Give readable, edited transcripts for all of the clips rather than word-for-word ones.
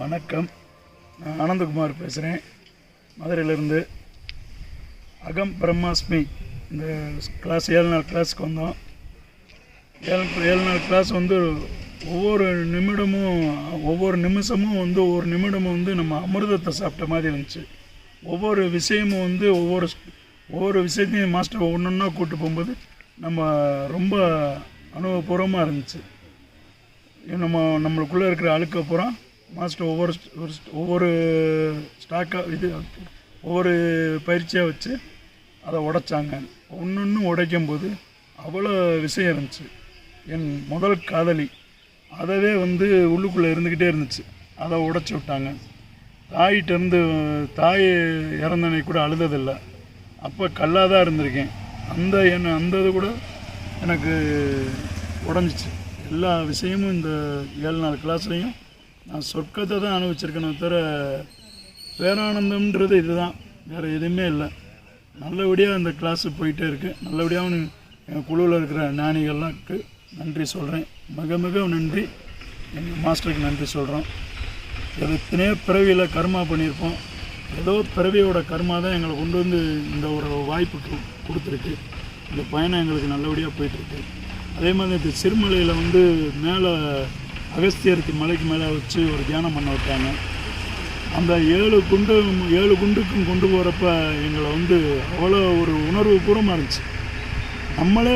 வணக்கம். நான் ஆனந்தகுமார் பேசுகிறேன், மதுரையிலேருந்து. அகம் பிரம்மாஸ்மி இந்த கிளாஸ் 7 நாள் கிளாஸுக்கு வந்தோம். 7 நாள் கிளாஸ் ஒவ்வொரு நிமிஷமும் ஒவ்வொரு நிமிடமும் நம்ம அமிர்தத்தை சாப்பிட்ட மாதிரி இருந்துச்சு. ஒவ்வொரு விஷயமும் ஒவ்வொரு விஷயத்தையும் மாஸ்டர் ஒவ்வொன்றா கூப்பிட்டு போகும்போது நம்ம ரொம்ப அனுபவபூர்வமாக இருந்துச்சு. நம்மளுக்குள்ளே இருக்கிற அழுக்கப்புறம் மாஸ்டர் ஒவ்வொரு ஒவ்வொரு பயிற்சியாக வச்சு அதை உடைச்சாங்க. ஒன்று உடைக்கும்போது அவ்வளோ விஷயம் இருந்துச்சு. என் முதல் காதலி அதவே உள்ளுக்குள்ளே இருந்துக்கிட்டே இருந்துச்சு. அதை உடைச்சி விட்டாங்க. தாய் இறந்தனை கூட அழுததில்லை. அப்போ கல்லாக தான் இருந்திருக்கேன். அந்த இது கூட எனக்கு உடஞ்சிச்சு. எல்லா விஷயமும் இந்த 7 நாள் கிளாஸ்லேயும் நான் சொர்க்கத்தை தான் அனுபவிச்சிருக்கேனே தவிர பேரானந்தம்ன்றது இதுதான், வேறு எதுவுமே இல்லை. நல்லபடியாக இந்த கிளாஸு போயிட்டே இருக்குது. நல்லபடியாக என் குழுவில் இருக்கிற ஞானிகள்லாம்க்கு நன்றி சொல்கிறேன். மிக மிக நன்றி. எங்கள் மாஸ்டருக்கு நன்றி சொல்கிறோம். எத்தனையோ பிறவியில் கர்மா பண்ணியிருப்போம். ஏதோ பிறவியோட கர்மா தான் எங்களை கொண்டு இந்த ஒரு வாய்ப்புக்கு கொடுத்துருக்கு. இந்த பயணம் எங்களுக்கு நல்லபடியாக போயிட்டுருக்கு. அதே மாதிரி சிறுமலையில் மேலே அகஸ்தியருக்கு மலைக்கு மேலே வச்சு ஒரு தியானம் பண்ண விட்டாங்க. அந்த 7 குண்டுக்கும் கொண்டு போகிறப்ப எங்களை அவ்வளோ ஒரு உணர்வு பூர்வமாக இருந்துச்சு. நம்மளே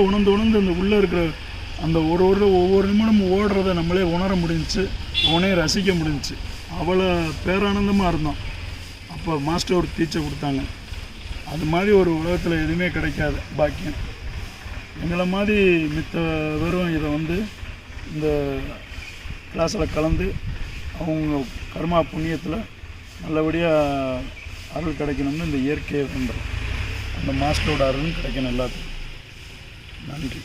உணர்ந்து அந்த உள்ளே இருக்கிற அந்த ஒவ்வொரு நிமிடமும் ஓடுறத நம்மளே உணர முடிஞ்சிச்சு, அவனே ரசிக்க முடிஞ்சிச்சு. அவ்வளோ பேரானந்தமாக இருந்தோம். அப்போ மாஸ்டர் ஒரு டீச்சர் கொடுத்தாங்க. அது மாதிரி ஒரு உலகத்தில் எதுவுமே கிடைக்காது பாக்கியம். எங்களை மாதிரி மித்த வெறும் இதை இந்த கிளாஸில் கலந்து அவங்க கர்மா புண்ணியத்தில் நல்லபடியாக அருள் கிடைக்கணும்னு இந்த இயற்கையை பண்ணுறோம். அந்த மாஸ்டரோட அருள் கிடைக்கணும் எல்லாத்துக்கும். நன்றி.